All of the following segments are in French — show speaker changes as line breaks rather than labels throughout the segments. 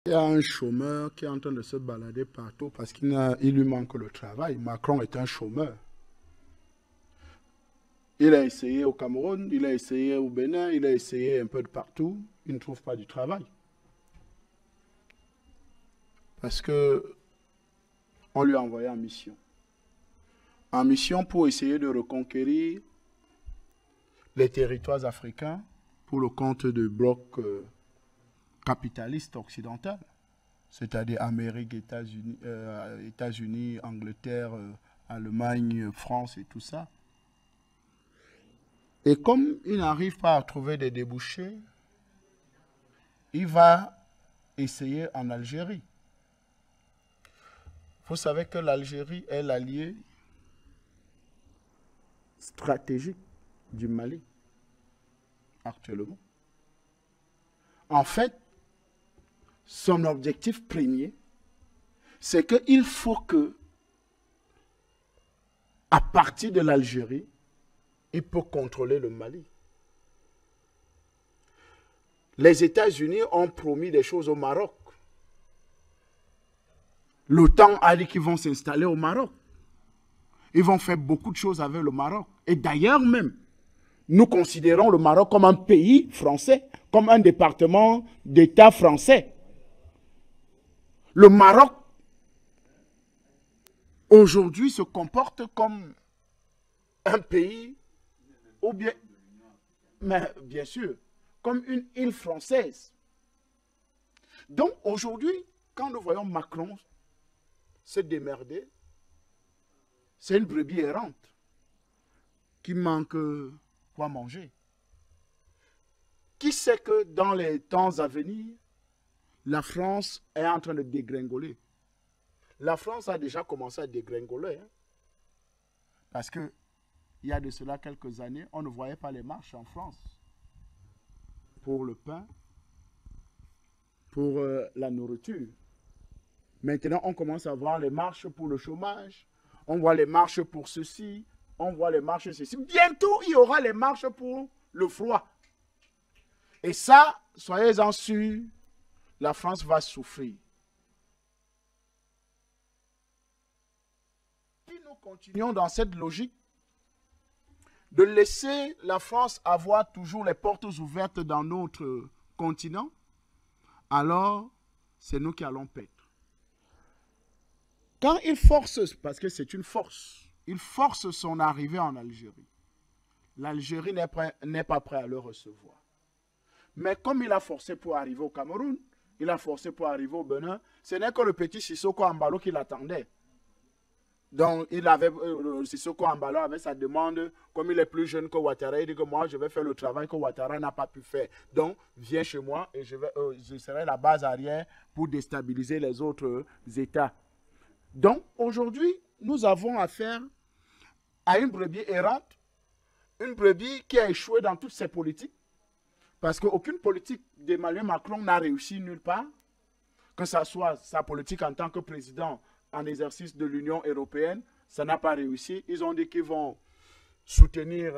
Il y a un chômeur qui est en train de se balader partout parce qu'il lui manque le travail. Macron est un chômeur. Il a essayé au Cameroun, il a essayé au Bénin, il a essayé un peu de partout. Il ne trouve pas du travail. Parce que on lui a envoyé en mission. En mission pour essayer de reconquérir les territoires africains pour le compte du bloc capitaliste occidental, c'est-à-dire Amérique, États-Unis, Angleterre, Allemagne, France et tout ça. Et comme il n'arrive pas à trouver des débouchés, il va essayer en Algérie. Vous savez que l'Algérie est l'allié stratégique du Mali actuellement. En fait, son objectif premier, c'est qu'il faut que, à partir de l'Algérie, il peut contrôler le Mali. Les États-Unis ont promis des choses au Maroc. L'OTAN a dit qu'ils vont s'installer au Maroc. Ils vont faire beaucoup de choses avec le Maroc. Et d'ailleurs même, nous considérons le Maroc comme un pays français, comme un département d'État français. Le Maroc, aujourd'hui, se comporte comme un pays, ou bien, mais bien sûr, comme une île française. Donc aujourd'hui, quand nous voyons Macron se démerder, c'est une brebis errante qui manque quoi manger. Qui sait que dans les temps à venir, la France est en train de dégringoler. La France a déjà commencé à dégringoler. Hein? Parce que il y a de cela quelques années, on ne voyait pas les marches en France. Pour le pain, pour la nourriture. Maintenant, on commence à voir les marches pour le chômage. On voit les marches pour ceci. On voit les marches ceci. Bientôt, il y aura les marches pour le froid. Et ça, soyez-en sûrs, la France va souffrir. Si nous continuons dans cette logique de laisser la France avoir toujours les portes ouvertes dans notre continent, alors c'est nous qui allons perdre. Quand il force, parce que c'est une force, il force son arrivée en Algérie. L'Algérie n'est pas prête à le recevoir. Mais comme il a forcé pour arriver au Cameroun, il a forcé pour arriver au Bénin, ce n'est que le petit Sissoko Embalo qui l'attendait. Donc, Sissoko Embalo avait sa demande, comme il est plus jeune que Ouattara, il dit que moi, je vais faire le travail que Ouattara n'a pas pu faire. Donc, viens chez moi et je serai la base arrière pour déstabiliser les autres États. Donc, aujourd'hui, nous avons affaire à une brebis errante, une brebis qui a échoué dans toutes ses politiques, parce qu'aucune politique d'Emmanuel Macron n'a réussi nulle part, que ce soit sa politique en tant que président en exercice de l'Union européenne, ça n'a pas réussi. Ils ont dit qu'ils vont soutenir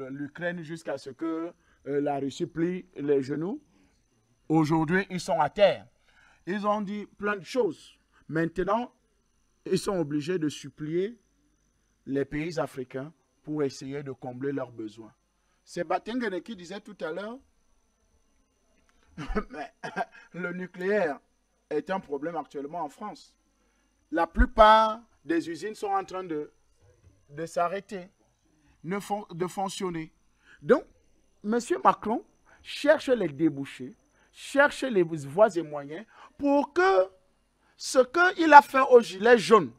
l'Ukraine jusqu'à ce que la Russie plie les genoux. Aujourd'hui, ils sont à terre. Ils ont dit plein de choses. Maintenant, ils sont obligés de supplier les pays africains pour essayer de combler leurs besoins. C'est Batengene qui disait tout à l'heure, le nucléaire est un problème actuellement en France. La plupart des usines sont en train de s'arrêter, de fonctionner. Donc, M. Macron cherche les débouchés, cherche les voies et moyens pour que ce qu'il a fait aux Gilets jaunes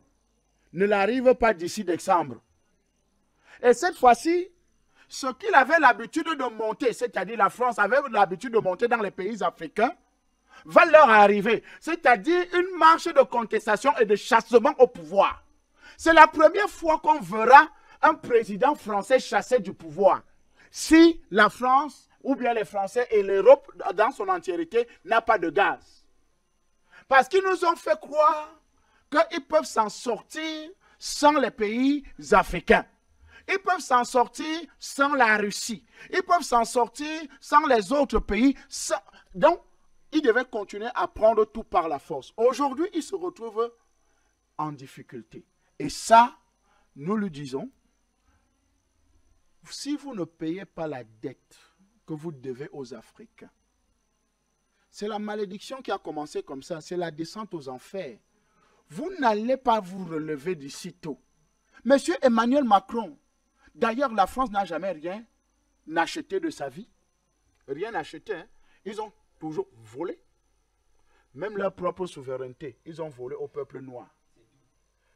ne l'arrive pas d'ici décembre. Et cette fois-ci, ce qu'il avait l'habitude de monter, c'est-à-dire la France avait l'habitude de monter dans les pays africains, va leur arriver. C'est-à-dire une marche de contestation et de chassement au pouvoir. C'est la première fois qu'on verra un président français chassé du pouvoir. Si la France, ou bien les Français et l'Europe dans son entièreté, n'a pas de gaz. Parce qu'ils nous ont fait croire qu'ils peuvent s'en sortir sans les pays africains. Ils peuvent s'en sortir sans la Russie. Ils peuvent s'en sortir sans les autres pays. Donc, il devait continuer à prendre tout par la force. Aujourd'hui, il se retrouve en difficulté. Et ça, nous lui disons, si vous ne payez pas la dette que vous devez aux Africains, c'est la malédiction qui a commencé comme ça, c'est la descente aux enfers. Vous n'allez pas vous relever d'ici tôt. Monsieur Emmanuel Macron, d'ailleurs, la France n'a jamais rien acheté de sa vie. Rien acheté. Hein. Ils ont toujours volé. Même leur propre souveraineté, ils ont volé au peuple noir.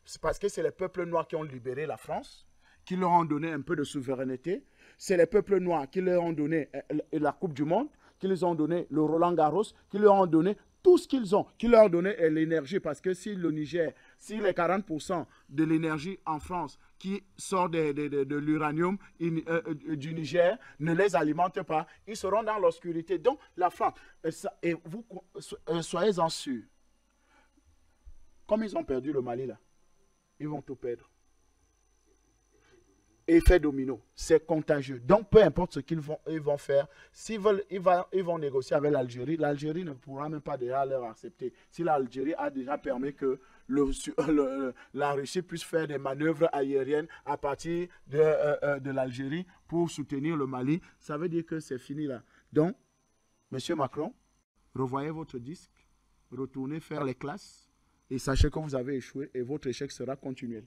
C'est parce que c'est les peuples noirs qui ont libéré la France, qui leur ont donné un peu de souveraineté. C'est les peuples noirs qui leur ont donné la Coupe du Monde, qui leur ont donné le Roland-Garros, qui leur ont donné tout ce qu'ils ont, qui leur ont donné l'énergie. Parce que si le Niger, si les 40% de l'énergie en France qui sort de l'uranium du Niger ne les alimente pas, ils seront dans l'obscurité. Donc la France, et vous soyez-en sûrs, comme ils ont perdu le Mali là, ils vont tout perdre. Effet domino, c'est contagieux. Donc, peu importe ce qu'ils vont faire, s'ils veulent, ils vont négocier avec l'Algérie. L'Algérie ne pourra même pas déjà leur accepter. Si l'Algérie a déjà permis que la Russie puisse faire des manœuvres aériennes à partir de l'Algérie pour soutenir le Mali, ça veut dire que c'est fini là. Donc, Monsieur Macron, revoyez votre disque, retournez faire les classes et sachez que vous avez échoué et votre échec sera continuel.